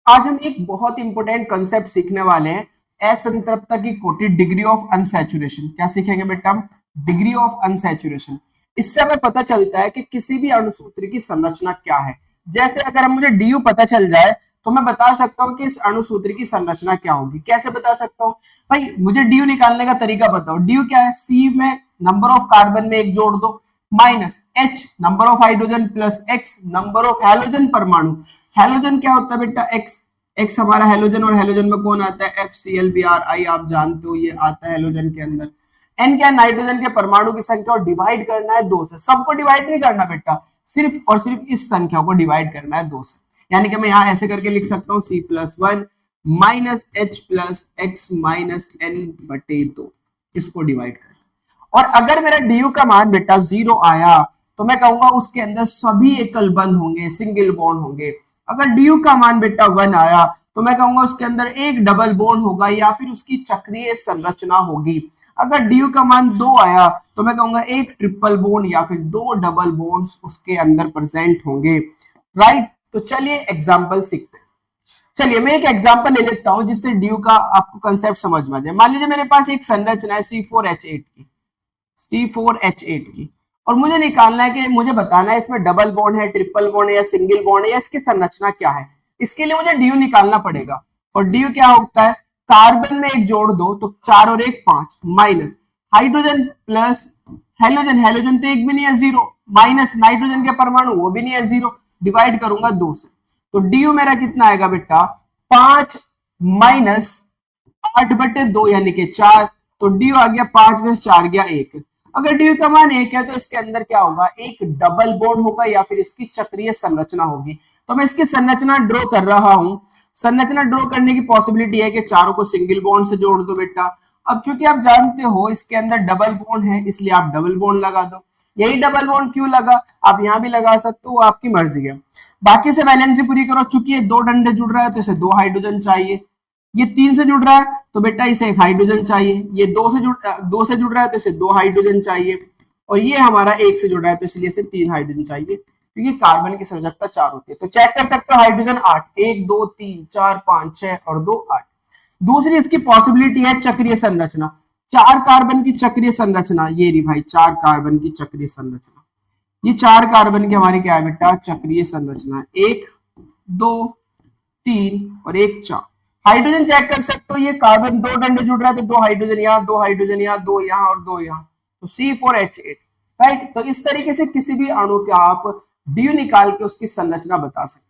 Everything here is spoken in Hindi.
आज हम एक बहुत इंपॉर्टेंट कंसेप्ट सीखने वाले हैं, असंतृप्तता की कोटि, डिग्री ऑफ अनसैचुरेशन। क्या सीखेंगे बेटा हम? Degree of unsaturation. इससे हमें पता चलता है कि किसी भी अणुसूत्र की संरचना क्या है। जैसे अगर हम मुझे डीयू पता चल जाए तो मैं बता सकता हूं कि इस अणुसूत्र की संरचना क्या होगी। कैसे बता सकता हूं भाई? मुझे डीयू निकालने का तरीका बताओ। डीयू क्या है? सी में नंबर ऑफ कार्बन में एक जोड़ दो, minus H number of hydrogen, plus x number of halogen परमाणु। हैलोजन क्या होता है बेटा? एक्स। एक्स हमारा हैलोजन, और हैलोजन में कौन आता है? FCl Br। आप जानते हो ये आता है हैलोजन के अंदर। एन क्या? नाइट्रोजन के परमाणु की संख्या, और डिवाइड करना है 2 से। सबको डिवाइड नहीं करना बेटा, सिर्फ और सिर्फ इस संख्या को डिवाइड करना है 2 से। यानी कि मैं यहां ऐसे करके लिख सकता हूं C+1 minus H plus x minus N/2, इसको डिवाइड कर। और अगर मेरा डी का मान बेटा 0 आया तो मैं कहूंगा उसके अंदर सभी एकल बंध होंगे, सिंगल बॉन्ड होंगे। अगर डी का मान बेटा 1 आया तो मैं कहूंगा उसके अंदर एक डबल बॉन्ड होगा या फिर उसकी चक्रीय संरचना होगी। अगर डी का मान 2 आया तो मैं कहूंगा एक ट्रिपल बॉन्ड या फिर 2 डबल बॉन्ड्स उसके अंदर प्रेजेंट होंगे। राइट, तो चलिए एग्जाम्पल सीखते हैं। चलिए मैं एक एग्जांपल ले लेता हूं जिससे ड्यू का आपको कंसेप्ट समझ में आ जाए। मान लीजिए मेरे पास एक संरचना है C4H8 की, और मुझे निकालना है कि मुझे बताना है इसमें डबल बॉन्ड है, ट्रिपल बॉन्ड है या सिंगल बॉन्ड है, या इसकी संरचना क्या है। इसके लिए मुझे ड्यू निकालना पड़ेगा। और ड्यू क्या होता है? कार्बन में एक जोड़ दो तो 4 और 1 5, minus hydrogen plus halogen, halogen तो एक भी नहीं है 0, माइनस नाइट्रोजन के परमाणु वो भी नहीं है 0, डिवाइड करूंगा 2 से। तो ड्यू मेरा कितना आएगा बेटा? 5 माइनस 8/2 यानी कि 4। तो ड्यू आ गया 5 में 4 गया 1। अगर ड्यू का मान 1 है तो इसके अंदर क्या होगा? एक डबल बॉन्ड होगा या फिर इसकी चक्रीय संरचना होगी। तो मैं इसकी संरचना ड्रॉ कर रहा हूं। संरचना ड्रॉ करने की पॉसिबिलिटी है कि चारों को सिंगल बॉन्ड से जोड़ दो बेटा। अब चूंकि आप जानते हो इसके अंदर डबल बॉन्ड है, इसलिए आप डबल बॉन्ड लगा दो। यही डबल बॉन्ड क्यों लगा, आप यहां भी लगा सकते हो, आपकी मर्जी है। बाकी से वैलेंसी पूरी करो। चूंकि ये 2 डंडे जुड़ रहा है तो इसे 2 हाइड्रोजन चाहिए। ये 3 से जुड़ रहा है तो बेटा इसे 1 हाइड्रोजन चाहिए। ये 2 से जुड़ रहा है तो इसे 2 हाइड्रोजन चाहिए। और ये हमारा 1 से जुड़ रहा है तो इसलिए इसे 3 हाइड्रोजन चाहिए, क्योंकि कार्बन की संयोजकता 4 होती है। तो चेक कर सकते हो हाइड्रोजन 8, 1 2 3 4 5 6 और 2 8। दूसरी इसकी पॉसिबिलिटी है चक्रीय संरचना। 4 कार्बन की चक्रीय संरचना, ये रही भाई 4 कार्बन की चक्रीय संरचना। ये 4 कार्बन की हमारी क्या है बेटा? चक्रीय संरचना। 1 2 3 और 1 4। हाइड्रोजन चेक कर सकते हो, ये कार्बन 2 डंडे जुड़ रहा है तो 2 हाइड्रोजन यहाँ, 2 हाइड्रोजन यहाँ, 2 यहाँ और 2 यहाँ, तो C4H8। राइट, तो इस तरीके से किसी भी अणु के आप ड्यू निकाल के उसकी संरचना बता सकते हैं।